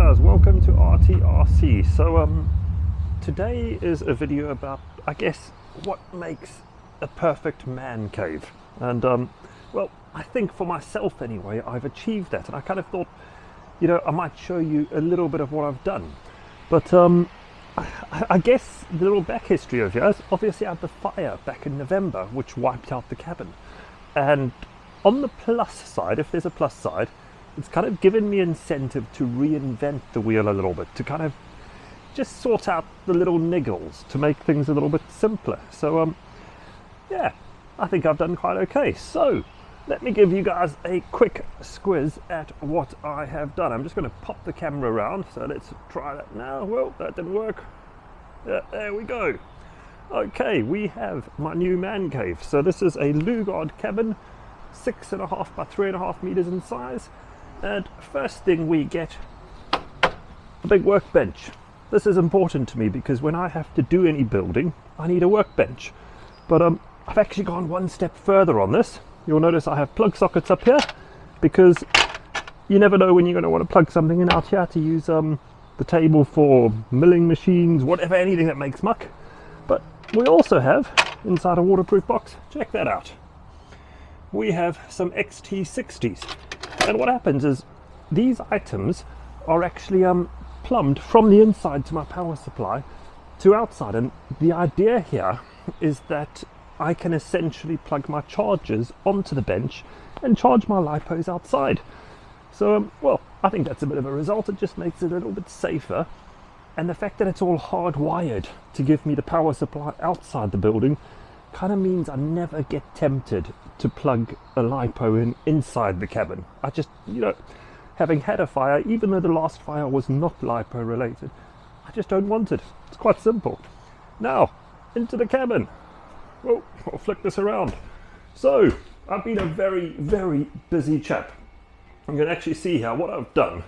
guys, welcome to RTRC. So today is a video about, I guess, what makes a perfect man cave. And well, I think for myself anyway, I've achieved that, and I kind of thought, you know, I might show you a little bit of what I've done. But I guess the little back history of yours, obviously I had the fire back in November which wiped out the cabin, and on the plus side, if there's a plus side, it's kind of given me incentive to reinvent the wheel a little bit, to kind of just sort out the little niggles, to make things a little bit simpler. So yeah, I think I've done quite okay. So let me give you guys a quick squiz at what I have done. I'm just going to pop the camera around, so let's try that now. Well, that didn't work. Yeah, there we go. Okay, we have my new man cave. So this is a Lugard cabin, 6.5 by 3.5 meters in size. And first thing we get, a big workbench. This is important to me because when I have to do any building, I need a workbench. But I've actually gone one step further on this. You'll notice I have plug sockets up here because you never know when you're going to want to plug something in out here to use the table for milling machines, whatever, anything that makes muck. But we also have inside a waterproof box, check that out, we have some XT60s. And what happens is these items are actually plumbed from the inside to my power supply to outside, and the idea here is that I can essentially plug my chargers onto the bench and charge my lipos outside. So well, I think that's a bit of a result. It just makes it a little bit safer, and the fact that it's all hardwired to give me the power supply outside the building kind of means I never get tempted to plug a lipo in inside the cabin. I just, you know, having had a fire, even though the last fire was not lipo related, I just don't want it. It's quite simple. Now, into the cabin. Well, I'll flick this around. So, I've been a very, very busy chap. You can actually see here what I've done.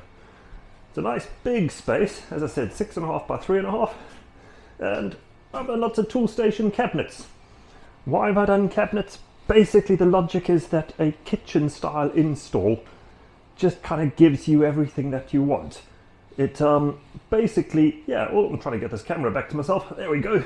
It's a nice big space, as I said, 6.5 by 3.5, and I've done lots of tool station cabinets. Why have I done cabinets? Basically, the logic is that a kitchen style install just kind of gives you everything that you want. It basically, yeah, well, I'm trying to get this camera back to myself. There we go.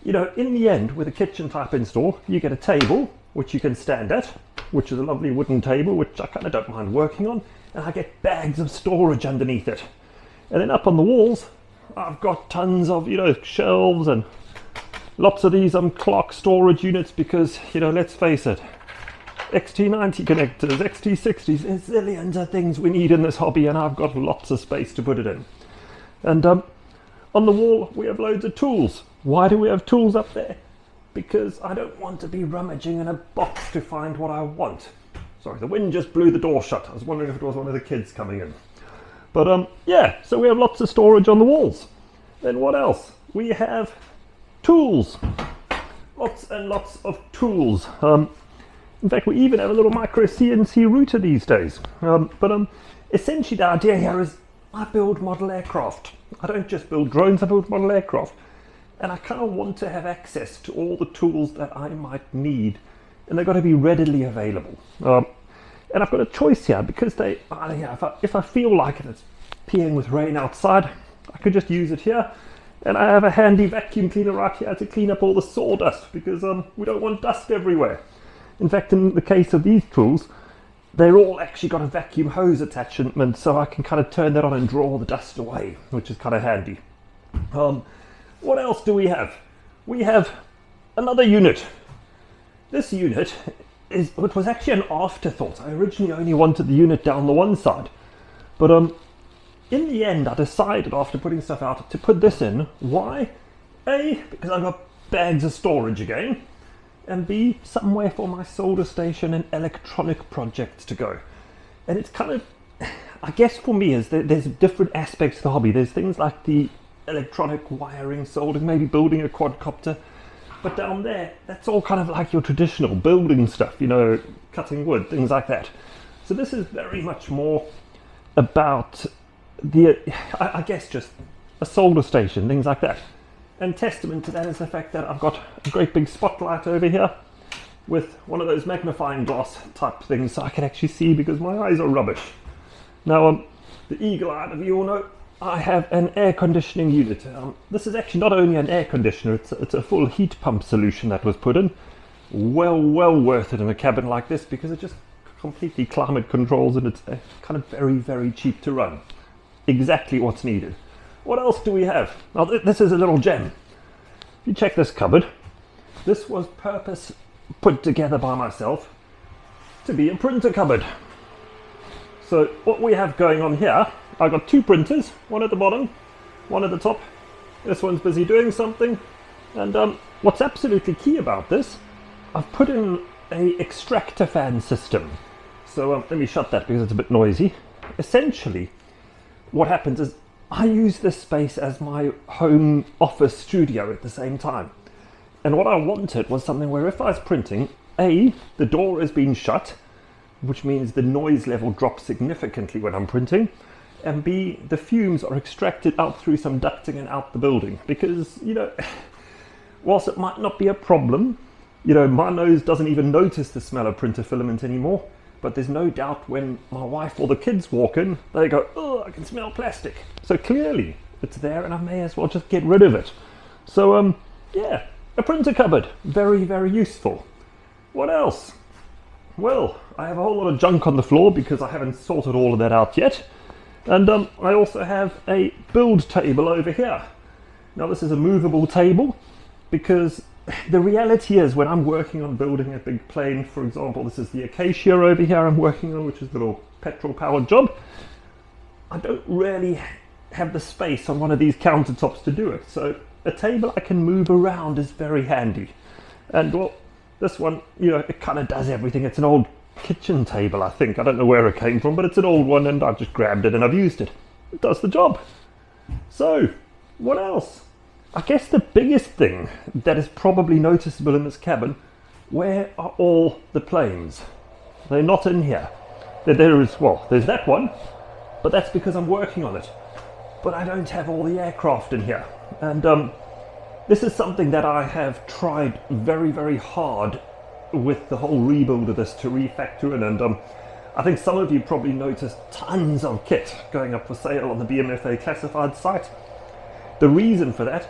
You know, in the end, with a kitchen type install, you get a table, which you can stand at, which is a lovely wooden table, which I kind of don't mind working on, and I get bags of storage underneath it. And then up on the walls, I've got tons of, you know, shelves and lots of these clock storage units because, you know, let's face it, XT90 connectors, XT60s, there's zillions of things we need in this hobby, and I've got lots of space to put it in. And on the wall, we have loads of tools. Why do we have tools up there? Because I don't want to be rummaging in a box to find what I want. Sorry, the wind just blew the door shut. I was wondering if it was one of the kids coming in. But yeah, so we have lots of storage on the walls. Then what else? We have tools. Lots and lots of tools. In fact, we even have a little micro CNC router these days. But essentially the idea here is I build model aircraft. I don't just build drones, I build model aircraft. And I kind of want to have access to all the tools that I might need, and they've got to be readily available. And I've got a choice here because if I feel like it's peeing with rain outside, I could just use it here. And I have a handy vacuum cleaner right here to clean up all the sawdust because we don't want dust everywhere. In fact, in the case of these tools, they're all actually got a vacuum hose attachment, so I can kind of turn that on and draw the dust away, which is kind of handy. What else do we have? We have another unit. This unit it was actually an afterthought. I originally only wanted the unit down the one side, but in the end I decided after putting stuff out to put this in. Why? A, because I've got bags of storage again, and B, somewhere for my solder station and electronic projects to go. And it's kind of, I guess for me, is that there's different aspects to the hobby. There's things like the electronic wiring, soldering, maybe building a quadcopter, but down there, that's all kind of like your traditional building stuff, you know, cutting wood, things like that. So this is very much more about the, I guess, just a solder station, things like that. And testament to that is the fact that I've got a great big spotlight over here with one of those magnifying glass type things so I can actually see because my eyes are rubbish. Now, the eagle-eyed of you all know, I have an air conditioning unit. This is actually not only an air conditioner, it's a full heat pump solution that was put in. Well worth it in a cabin like this, because it just completely climate controls and it's kind of very cheap to run. Exactly what's needed. What else do we have? Now this is a little gem. If you check this cupboard, this was purpose put together by myself to be a printer cupboard. So what we have going on here, I've got two printers, one at the bottom, one at the top. This one's busy doing something. And what's absolutely key about this, I've put in a extractor fan system. So let me shut that because it's a bit noisy. Essentially, what happens is I use this space as my home office studio at the same time. And what I wanted was something where if I was printing, A, the door has been shut, which means the noise level drops significantly when I'm printing, and B, the fumes are extracted out through some ducting and out the building. Because, you know, whilst it might not be a problem, you know, my nose doesn't even notice the smell of printer filament anymore, but there's no doubt when my wife or the kids walk in, they go, oh, I can smell plastic. So clearly it's there and I may as well just get rid of it. So, yeah, a printer cupboard, very useful. What else? Well, I have a whole lot of junk on the floor because I haven't sorted all of that out yet. And I also have a build table over here. Now this is a movable table because the reality is when I'm working on building a big plane, for example, this is the Acacia over here I'm working on, which is a little petrol powered job. I don't really have the space on one of these countertops to do it. So a table I can move around is very handy. And well, this one, you know, it kind of does everything. It's an old kitchen table, I think. I don't know where it came from, but it's an old one and I just grabbed it and I've used it. It does the job. So, what else? I guess the biggest thing that is probably noticeable in this cabin, where are all the planes? They're not in here. There is, well, there's that one, but that's because I'm working on it. But I don't have all the aircraft in here. And this is something that I have tried very hard with the whole rebuild of this to refactor in, and I think some of you probably noticed tons of kit going up for sale on the BMFA classified site. The reason for that,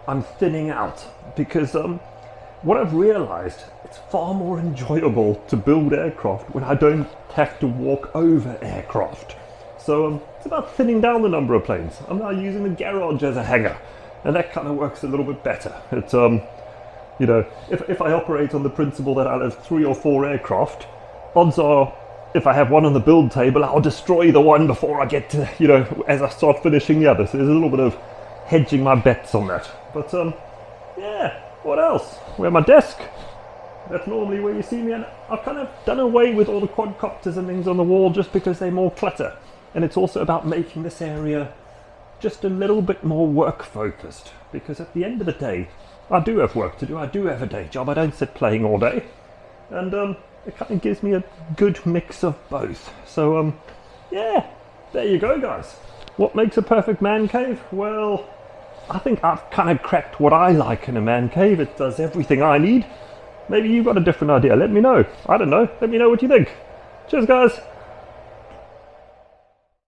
I'm thinning out, because what I've realized, it's far more enjoyable to build aircraft when I don't have to walk over aircraft. So it's about thinning down the number of planes. I'm now using the garage as a hangar, and that kind of works a little bit better. It's you know, if I operate on the principle that I'll have 3 or 4 aircraft, odds are if I have one on the build table, I'll destroy the one before I get to, you know, as I start finishing the other. So there's a little bit of hedging my bets on that. But yeah, what else? Where my desk? That's normally where you see me, and I've kind of done away with all the quadcopters and things on the wall just because they're more clutter. And it's also about making this area just a little bit more work focused, because at the end of the day, I do have work to do. I do have a day job. I don't sit playing all day, and it kind of gives me a good mix of both. So yeah, there you go, guys. What makes a perfect man cave? Well, I think I've kind of cracked what I like in a man cave. It does everything I need. Maybe you've got a different idea. Let me know. I don't know. Let me know what you think. Cheers, guys.